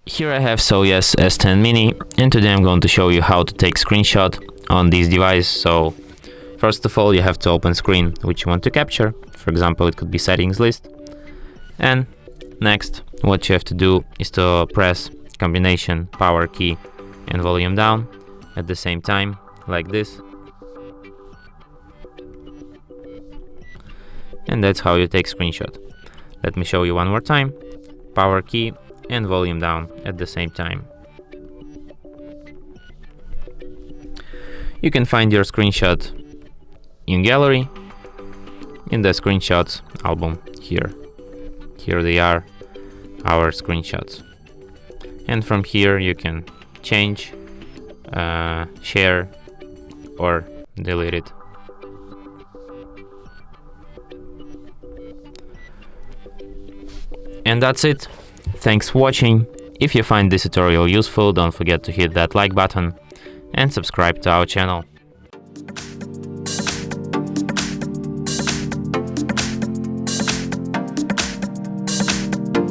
Here I have SOYES S10 mini, and today I'm going to show you how to take screenshot on this device. So first of all, you have to open screen which you want to capture. For example, it could be settings list. And next, what you have to do is to press combination power key and volume down at the same time, like this. And that's how you take screenshot. Let me show you one more time. Power key and volume down at the same time. You can find your screenshot in gallery, in the screenshots album here. Here they are, our screenshots. And from here you can change, share or delete it. And that's it. Thanks for watching. If you find this tutorial useful, don't forget to hit that like button and subscribe to our channel.